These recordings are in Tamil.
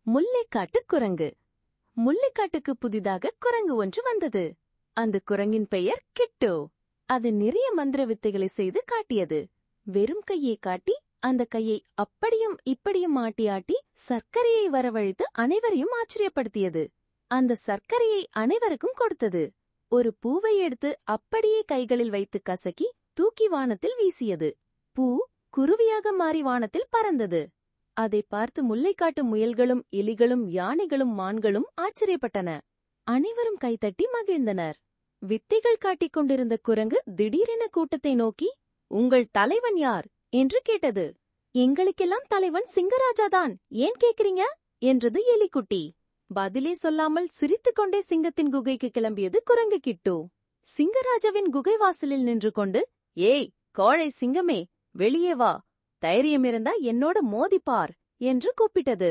முல்லைக்காட்டு குரங்கு. முல்லைக்காட்டுக்கு புதிதாக குரங்கு ஒன்று வந்தது. அந்த குரங்கின் பெயர் கிட்டு. அது நிறைய மந்திர வித்தைகளை செய்து காட்டியது. வெறும் கையை காட்டி அந்த கையை அப்படியும் இப்படியும் ஆட்டி ஆட்டி சர்க்கரையை வரவழைத்து அனைவரையும் ஆச்சரியப்படுத்தியது. அந்த சர்க்கரையை அனைவருக்கும் கொடுத்தது. ஒரு பூவை எடுத்து அப்படியே கைகளில் வைத்து கசக்கி தூக்கி வானத்தில் வீசியது. பூ குருவியாக மாறி வானத்தில் பறந்தது. அதை பார்த்து முல்லைக்காட்டு முயல்களும் எலிகளும் யானைகளும் மான்களும் ஆச்சரியப்பட்டன. அனைவரும் கைதட்டி மகிழ்ந்தனர். வித்தைகள் காட்டிக் கொண்டிருந்த குரங்கு திடீரென கூட்டத்தை நோக்கி, "உங்கள் தலைவன் யார்?" என்று கேட்டது. "எங்களுக்கெல்லாம் தலைவன் சிங்கராஜாதான், ஏன் கேக்குறீங்க?" என்றது எலிக்குட்டி. பதிலே சொல்லாமல் சிரித்துக்கொண்டே சிங்கத்தின் குகைக்கு கிளம்பியது குரங்கு கிட்டு. சிங்கராஜாவின் குகை வாசலில் நின்று கொண்டு, "ஏய் கோழை சிங்கமே, வெளியே வா, தைரியம் இருந்தா என்னோட மோதிப்பார்" என்று கூப்பிட்டது.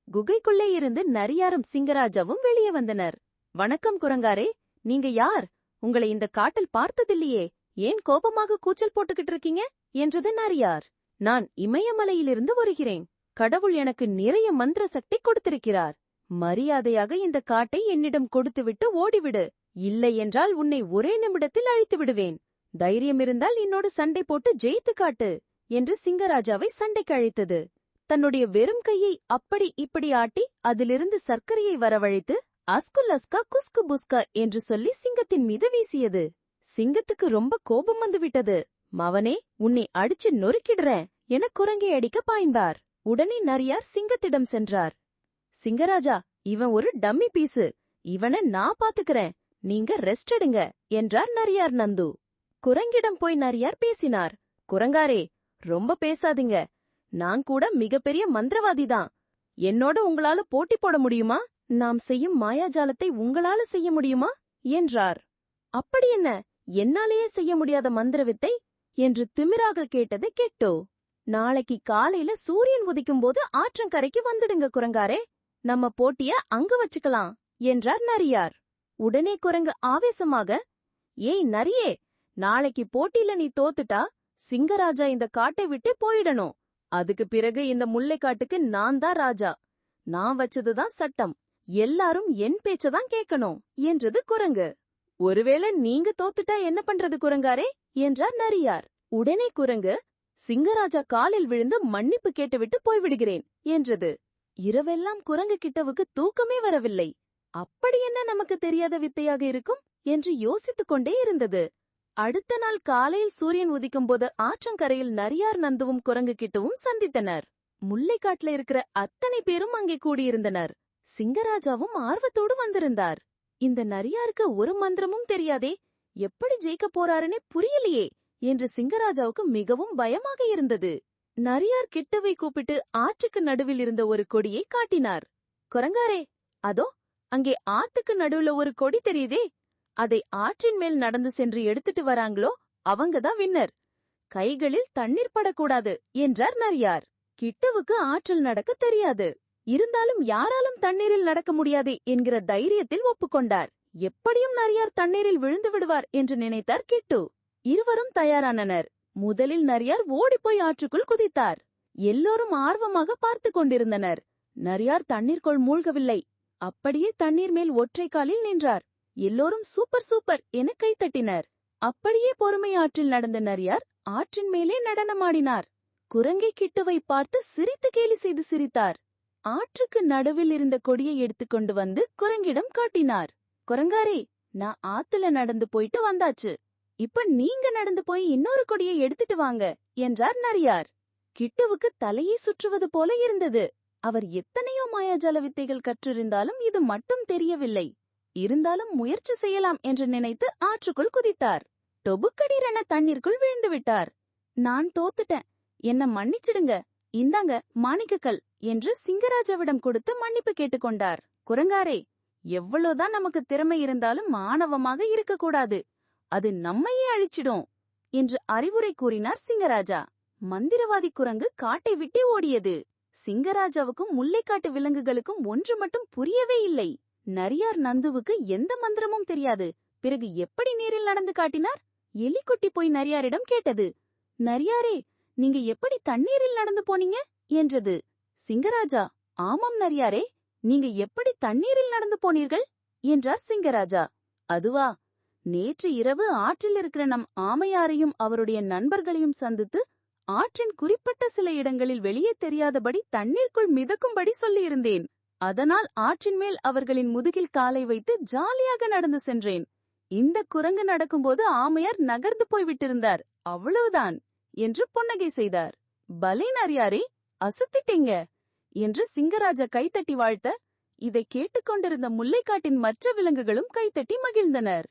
குகைக்குள்ளே இருந்து நரியாரும் சிங்கராஜாவும் வெளியே வந்தனர். "வணக்கம் குரங்காரே, நீங்க யார்? உங்களை இந்த காட்டில் பார்த்ததில்லையே, ஏன் கோபமாக கூச்சல் போட்டுக்கிட்டு இருக்கீங்க?" என்றது நரியார். "நான் இமயமலையிலிருந்து வருகிறேன். கடவுள் எனக்கு நிறைய மந்திர சக்தி கொடுத்திருக்கிறார். மரியாதையாக இந்த காட்டை என்னிடம் கொடுத்துவிட்டு ஓடிவிடு, இல்லை என்றால் உன்னை ஒரே நிமிடத்தில் அழித்து விடுவேன். தைரியம் இருந்தால் என்னோடு சண்டை போட்டு ஜெயித்து காட்டு" என்று சிங்கராஜாவை சண்டைக்கு அழைத்தது. தன்னுடைய வெறும் கையை அப்படி இப்படி ஆட்டி அதிலிருந்து சர்க்கரையை வரவழைத்து அஸ்குல் அஸ்கா குஸ்கு புஸ்கா என்று சொல்லி சிங்கத்தின் மீது வீசியது. சிங்கத்துக்கு ரொம்ப கோபம் வந்துவிட்டது. "மவனே, உன்னை அடிச்சு நொறுக்கிடுறேன்" என குரங்கை அடிக்க பாய்ந்தார். உடனே நரியார் சிங்கத்திடம் சென்றார். "சிங்கராஜா, இவன் ஒரு டம்மி பீஸு, இவனை நான் பாத்துக்கிறேன், நீங்க ரெஸ்ட் எடுங்க" என்றார் நரியார் நந்து. குரங்கிடம் போய் நரியார் பேசினார். "குரங்காரே, ரொம்ப பேசாதீங்க, நான் கூட மிகப்பெரிய மந்திரவாதிதான். என்னோட உங்களால போட்டி போட முடியுமா? நாம் செய்யும் மாயாஜாலத்தை உங்களால செய்ய முடியுமா?" என்றார். "அப்படி என்ன, என்னாலேயே செய்ய முடியாத மந்திரவித்தை?" என்று திமிராக கேட்டது கிட்டு. "நாளைக்கு காலையில சூரியன் உதிக்கும் போது ஆற்றங்கரைக்கு வந்துடுங்க குரங்காரே, நம்ம போட்டிய அங்கு வச்சுக்கலாம்" என்றார் நரியார். உடனே குரங்கு ஆவேசமாக, "ஏய் நரியே, நாளைக்கு போட்டியில நீ தோத்துட்டா சிங்கராஜா இந்த காட்டை விட்டு போயிடணும். அதுக்கு பிறகு இந்த முல்லைக்காட்டுக்கு நான் தான் ராஜா. நான் வச்சதுதான் சட்டம். எல்லாரும் என் பேச்சதான் கேட்கணும்" என்றது குரங்கு. "ஒருவேளை நீங்க தோத்துட்டா என்ன பண்றது குரங்காரே?" என்றார் நரியார். உடனே குரங்கு, "சிங்கராஜா காலில் விழுந்து மன்னிப்பு கேட்டுவிட்டு போய்விடுகிறேன்" என்றது. இரவெல்லாம் குரங்கு கிட்டவுக்கு தூக்கமே வரவில்லை. அப்படி என்ன நமக்கு தெரியாத வித்தையாக இருக்கும் என்று யோசித்துக் கொண்டே இருந்தது. அடுத்த நாள் காலையில் சூரியன் உதிக்கும் போது ஆற்றங்கரையில் நரியார் நந்துவும் குரங்கு கிட்டவும் சந்தித்தனர். முல்லைக்காட்டுல இருக்கிற அத்தனை பேரும் அங்கே கூடியிருந்தனர். சிங்கராஜாவும் ஆர்வத்தோடு வந்திருந்தார். இந்த நரியாருக்கு ஒரு மந்திரமும் தெரியாதே, எப்படி ஜெயிக்க போறாருன்னே புரியலையே என்று சிங்கராஜாவுக்கு மிகவும் பயமாக இருந்தது. நரியார் கிட்டவை கூப்பிட்டு ஆற்றுக்கு நடுவில் இருந்த ஒரு கொடியை காட்டினார். "குரங்காரே, அதோ அங்கே ஆத்துக்கு நடுவுல ஒரு கொடி தெரியுதே, அதை ஆற்றின் மேல் நடந்து சென்று எடுத்துட்டு வராங்களோ அவங்கதான் வின்னர். கைகளில் தண்ணீர் படக்கூடாது" என்றார் நரியார். கிட்டவுக்கு ஆற்றில் நடக்க தெரியாது. இருந்தாலும் யாராலும் தண்ணீரில் நடக்க முடியாதே என்கிற தைரியத்தில் ஒப்புக்கொண்டார். எப்படியும் நரியார் தண்ணீரில் விழுந்து விடுவார் என்று நினைத்தார் கிட்டு. இருவரும் தயாரானனர். முதலில் நரியார் ஓடிப்போய் ஆற்றுக்குள் குதித்தார். எல்லோரும் ஆர்வமாக பார்த்து கொண்டிருந்தனர். நரியார் தண்ணீர்க்குள் மூழ்கவில்லை. அப்படியே தண்ணீர் மேல் ஒற்றை காலில் நின்றார். எல்லோரும் சூப்பர் சூப்பர் என கைத்தட்டினர். அப்படியே பொறுமை ஆற்றில் நடந்த நரியார் ஆற்றின் மேலே நடனமாடினார். குரங்கை கிட்டுவை பார்த்து சிரித்து கேலி செய்து சிரித்தார். ஆற்றுக்கு நடுவில் இருந்த கொடியை எடுத்துக்கொண்டு வந்து குரங்கிடம் காட்டினார். "குரங்காரே, நான் ஆத்துல நடந்து போயிட்டு வந்தாச்சு. இப்ப நீங்க நடந்து போய் இன்னொரு கொடியை எடுத்துட்டு வாங்க" என்றார் நரியார். கிட்டுவுக்கு தலையை சுற்றுவது போல இருந்தது. அவர் எத்தனையோ மாயாஜால வித்தைகள் கற்றிருந்தாலும் இது மட்டும் தெரியவில்லை. இருந்தாலும் முயற்சி செய்யலாம் என்று நினைத்து ஆற்றுக்குள் குதித்தார். டொபுக்கடீரென தண்ணீருக்குள் விழுந்து விட்டார். "நான் தோத்துட்டேன், என்ன மன்னிச்சிடுங்க, இந்தாங்க மாணிக்கக்கல்" என்று சிங்கராஜாவிடம் கொடுத்து மன்னிப்பு கேட்டுக்கொண்டார். "குரங்காரே, எவ்வளவுதான் நமக்கு திறமை இருந்தாலும் ஆணவமாக இருக்கக்கூடாது, அது நம்மையே அழிச்சிடும்" என்று அறிவுரை கூறினார் சிங்கராஜா. மந்திரவாதி குரங்கு காட்டை விட்டே ஓடியது. சிங்கராஜாவுக்கும் முல்லைக்காட்டு விலங்குகளுக்கும் ஒன்று மட்டும் புரியவே இல்லை. நரியார் நந்துவுக்கு எந்த மந்திரமும் தெரியாது. பிறகு எப்படி நீரில் நடந்து காட்டினார்? எலிக்குட்டி போய் நரியாரிடம் கேட்டது. "நரியாரே, நீங்க எப்படி தண்ணீரில் நடந்து போனீங்க?" என்றது. சிங்கராஜா, "ஆமாம் நரியாரே, நீங்க எப்படி தண்ணீரில் நடந்து போனீர்கள் என்றார் சிங்கராஜா. அதுவா, நேற்று இரவு ஆற்றில் இருக்கிற நம் ஆமையாரையும் அவருடைய நண்பர்களையும் சந்தித்து ஆற்றின் குறிப்பிட்ட சில இடங்களில் வெளியே தெரியாதபடி தண்ணீருக்குள் மிதக்கும்படி சொல்லியிருந்தேன். அதனால் ஆற்றின் மேல் அவர்களின் முதுகில் காலை வைத்து ஜாலியாக நடந்து சென்றேன். இந்த குரங்கு நடக்கும்போது ஆமையார் நகர்ந்து போய்விட்டிருந்தார், அவ்வளவுதான் என்று புன்னகை செய்தார். பலே நரியாரே, அசத்திட்டீங்க என்று சிங்கராஜா கைத்தட்டி வாழ்த்த, இதை கேட்டுக்கொண்டிருந்த முல்லைக்காட்டின் மற்ற விலங்குகளும் கைத்தட்டி மகிழ்ந்தனர்.